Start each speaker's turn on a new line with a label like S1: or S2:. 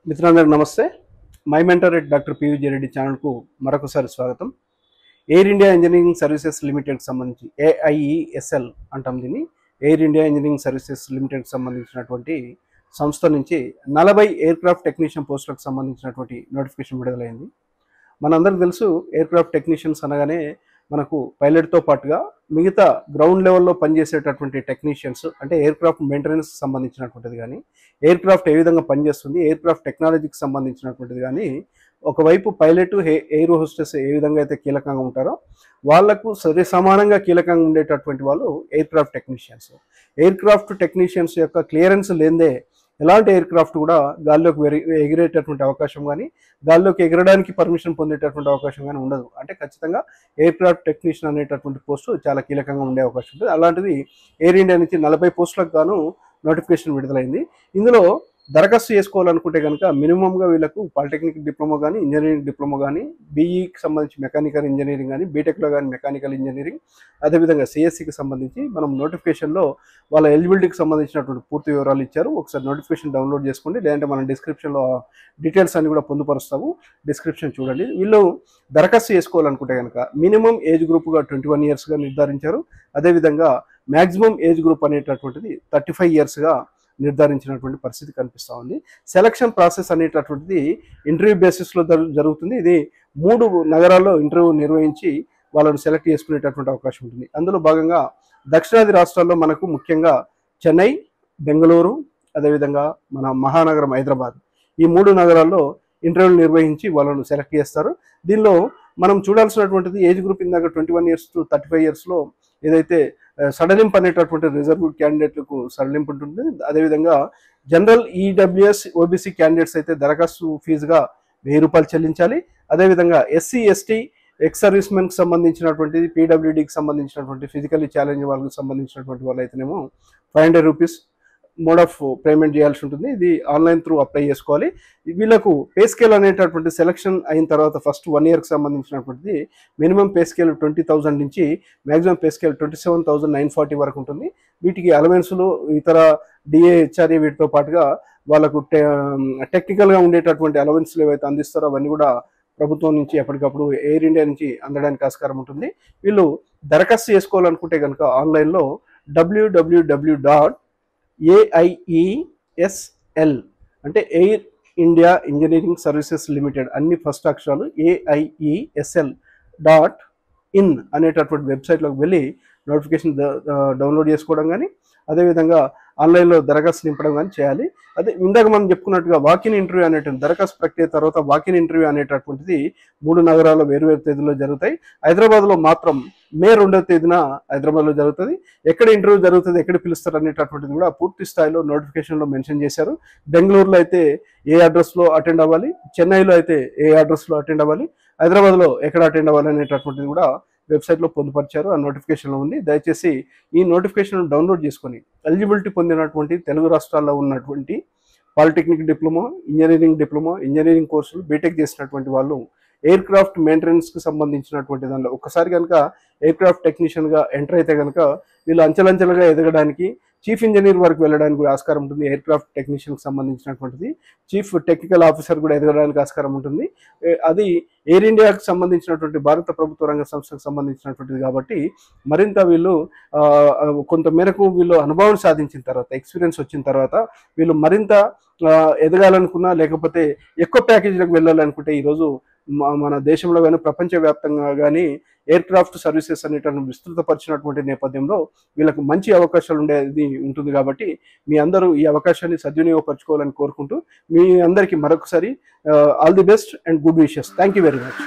S1: మిత్రులందరికీ నమస్తే. My mentor at doctor PVG Reddy ఛానల్కు మరొకసారి స్వాగతం. ఎయిర్ ఇండియా ఇంజనీరింగ్ సర్వీసెస్ లిమిటెడ్కి సంబంధించి ఏఐఈఎస్ఎల్ అంటాం దీన్ని. ఎయిర్ ఇండియా ఇంజనీరింగ్ సర్వీసెస్ లిమిటెడ్కి సంబంధించినటువంటి సంస్థ నుంచి 40 ఎయిర్క్రాఫ్ట్ టెక్నీషియన్ పోస్టులకు సంబంధించినటువంటి నోటిఫికేషన్ విడుదలైంది. మనందరికీ తెలుసు ఎయిర్క్రాఫ్ట్ టెక్నీషియన్స్ అనగానే మనకు పైలట్తో పాటుగా మిగతా గ్రౌండ్ లెవెల్లో పనిచేసేటటువంటి టెక్నీషియన్స్, అంటే ఎయిర్క్రాఫ్ట్ మెయింటెనెన్స్కి సంబంధించినటువంటిది కానీ, ఎయిర్క్రాఫ్ట్ ఏ విధంగా పనిచేస్తుంది, ఎయిర్క్రాఫ్ట్ టెక్నాలజీకి సంబంధించినటువంటిది కానీ, ఒకవైపు పైలట్ ఎయిర్ హోస్టెస్ ఏ విధంగా అయితే కీలకంగా ఉంటారో వాళ్లకు సరి సమానంగా కీలకంగా ఉండేటటువంటి వాళ్ళు ఎయిర్క్రాఫ్ట్ టెక్నీషియన్స్. ఎయిర్క్రాఫ్ట్ టెక్నీషియన్స్ యొక్క క్లియరెన్స్ లేదే ఎలాంటి ఎయిర్క్రాఫ్ట్ కూడా గాల్లోకి ఎగిరేటటువంటి అవకాశం కానీ, గాల్లోకి ఎగరడానికి పర్మిషన్ పొందేటటువంటి అవకాశం కానీ ఉండదు. అంటే ఖచ్చితంగా ఎయిర్క్రాఫ్ట్ టెక్నీషియన్ అనేటటువంటి పోస్టు చాలా కీలకంగా ఉండే అవకాశం ఉంటుంది. అలాంటిది ఎయిర్ ఇండియా నుంచి 40 పోస్టులకు గాను నోటిఫికేషన్ విడుదలైంది. ఇందులో దరఖాస్తు చేసుకోవాలనుకుంటే కనుక మినిమంగా వీళ్ళకు పాలిటెక్నిక్ డిప్లొమా కానీ, ఇంజనీరింగ్ డిప్లొమా కానీ, బీఈకి సంబంధించి మెకానికల్ ఇంజనీరింగ్ కానీ, బీటెక్లో కానీ మెకానికల్ ఇంజనీరింగ్, అదేవిధంగా సిఎస్సికి సంబంధించి మనం నోటిఫికేషన్లో వాళ్ళ ఎలిజిబిలిటీకి సంబంధించినటువంటి పూర్తి వివరాలు ఇచ్చారు. ఒకసారి నోటిఫికేషన్ డౌన్లోడ్ చేసుకోండి, లేదంటే మనం డిస్క్రిప్షన్లో డీటెయిల్స్ అన్ని కూడా పొందుపరుస్తాము. డిస్క్రిప్షన్ చూడండి. వీళ్ళు దరఖాస్తు చేసుకోవాలనుకుంటే కనుక మినిమం ఏజ్ గ్రూప్గా 21 ఇయర్స్గా నిర్ధారించారు. అదేవిధంగా మ్యాక్సిమం ఏజ్ గ్రూప్ అనేటటువంటిది 35 ఇయర్స్గా నిర్ధారించినటువంటి పరిస్థితి కనిపిస్తూ ఉంది. సెలక్షన్ ప్రాసెస్ అనేటటువంటిది ఇంటర్వ్యూ బేసిస్లో జరుగుతుంది. ఇది 3 నగరాల్లో ఇంటర్వ్యూ నిర్వహించి వాళ్ళను సెలెక్ట్ చేసుకునేటటువంటి అవకాశం ఉంటుంది. అందులో భాగంగా దక్షిణాది రాష్ట్రాల్లో మనకు ముఖ్యంగా చెన్నై, బెంగళూరు, అదేవిధంగా మన మహానగరం హైదరాబాద్, ఈ 3 నగరాల్లో ఇంటర్వ్యూలు నిర్వహించి వాళ్ళను సెలెక్ట్ చేస్తారు. దీనిలో మనం చూడాల్సినటువంటిది ఏజ్ గ్రూప్ ఇందాక 21 ఇయర్స్ టు 35 ఇయర్స్లో ఏదైతే సడలింపు అనేటటువంటి రిజర్వ్డ్ క్యాండిడేట్లకు సడలింపు ఉంటుంది. అదేవిధంగా జనరల్ ఈడబ్ల్యూఎస్ ఓబీసీ క్యాండిడేట్స్ అయితే దరఖాస్తు ఫీజుగా 1000 రూపాయలు చెల్లించాలి. అదేవిధంగా ఎస్సీ ఎస్టీ ఎక్స్ సర్వీస్ మెన్కి సంబంధించినటువంటిది, పీడబ్ల్యూడీకి సంబంధించినటువంటి ఫిజికల్లీ ఛాలెంజ్ వాళ్ళకి సంబంధించినటువంటి వాళ్ళు అయితేనేమో 500 రూపీస్ మోడ్ ఆఫ్ పేమెంట్ చేయాల్సి ఉంటుంది. ఇది ఆన్లైన్ త్రూ అప్లై చేసుకోవాలి. వీళ్ళకు పే స్కేల్ అనేటటువంటి సెలక్షన్ అయిన తర్వాత ఫస్ట్ 1 ఇయర్కి సంబంధించినటువంటిది మినిమం పే స్కేల్ 20,000 నుంచి మ్యాక్సిమం పే స్కేల్ 27,940 వరకు ఉంటుంది. వీటికి అలవెన్సులు, ఇతర డిఏ, హెచ్ఆర్ఏ వీటితో పాటుగా వాళ్ళకు టెక్నికల్గా ఉండేటటువంటి అలవెన్స్లు ఏవైతే అందిస్తారో అవన్నీ కూడా ప్రభుత్వం నుంచి ఎప్పటికప్పుడు ఎయిర్ ఇండియా నుంచి అందడానికి ఆస్కారం ఉంటుంది. వీళ్ళు దరఖాస్తు చేసుకోవాలనుకుంటే కనుక ఆన్లైన్లో www.AIESL అంటే air India engineering services limited, అన్ని ఫస్ట్ అక్షరాలు AIESL.in అనేటటువంటి వెబ్సైట్లోకి వెళ్ళి నోటిఫికేషన్ డౌన్లోడ్ చేసుకోవడం కానీ, అదేవిధంగా ఆన్లైన్లో దరఖాస్తు నింపడం కానీ చేయాలి. అదే ఇందాక మనం చెప్పుకున్నట్టుగా వాకిన్ ఇంటర్వ్యూ అనేటువంటి దరఖాస్తు ప్రక్రియ తర్వాత వాకిన్ ఇంటర్వ్యూ అనేటటువంటిది 3 నగరాల్లో వేరువేరు తేదీలో జరుగుతాయి. హైదరాబాద్లో మాత్రం మే 2వ తేదీన హైదరాబాద్లో జరుగుతుంది. ఎక్కడ ఇంటర్వ్యూ జరుగుతుంది, ఎక్కడ పిలుస్తారు అనేటటువంటిది కూడా పూర్తి స్థాయిలో నోటిఫికేషన్లో మెన్షన్ చేశారు. బెంగళూరులో అయితే ఏ అడ్రస్లో అటెండ్ అవ్వాలి, చెన్నైలో అయితే ఏ అడ్రస్లో అటెండ్ అవ్వాలి, హైదరాబాద్లో ఎక్కడ అటెండ్ అవ్వాలి అనేటటువంటిది కూడా వెబ్సైట్లో పొందుపరిచారు. ఆ నోటిఫికేషన్లో ఉంది. దయచేసి ఈ నోటిఫికేషన్ డౌన్లోడ్ చేసుకొని ఎలిజిబిలిటీ పొందినటువంటి తెలుగు రాష్ట్రాల్లో ఉన్నటువంటి polytechnic diploma, engineering diploma, engineering కోర్సులు, బీటెక్ చేసినటువంటి వాళ్ళు ఎయిర్క్రాఫ్ట్ మెయింటెనెన్స్కి సంబంధించినటువంటి దానిలో ఒక్కసారి కనుక ఎయిర్క్రాఫ్ట్ టెక్నీషియన్గా ఎంటర్ అయితే కనుక వీళ్ళు అంచెలంచెలుగా ఎదగడానికి, చీఫ్ ఇంజనీర్ వరకు వెళ్ళడానికి కూడా ఆస్కారం ఉంటుంది. ఎయిర్క్రాఫ్ట్ టెక్నీషియన్కి సంబంధించినటువంటిది చీఫ్ టెక్నికల్ ఆఫీసర్ కూడా ఎదగడానికి ఆస్కారం ఉంటుంది. అది ఎయిర్ ఇండియాకి సంబంధించినటువంటి భారత ప్రభుత్వ రంగ సంస్థకు సంబంధించినటువంటిది కాబట్టి మరింత వీళ్ళు కొంత మేరకు వీళ్ళు అనుభవం సాధించిన తర్వాత, ఎక్స్పీరియన్స్ వచ్చిన తర్వాత వీళ్ళు మరింత ఎదగాలనుకున్నా, లేకపోతే ఎక్కువ ప్యాకేజీలకు వెళ్ళాలనుకుంటే ఈరోజు మన దేశంలో కానీ ప్రపంచవ్యాప్తంగా కానీ ఎయిర్క్రాఫ్ట్ సర్వీసెస్ అనేటువంటి విస్తృతపరిచినటువంటి నేపథ్యంలో వీళ్ళకు మంచి అవకాశాలు ఉండేది ఉంటుంది. కాబట్టి మీ అందరూ ఈ అవకాశాన్ని సద్వినియోగపరచుకోవాలని కోరుకుంటూ మీ అందరికీ మరొకసారి all the best and good wishes. Thank you very much.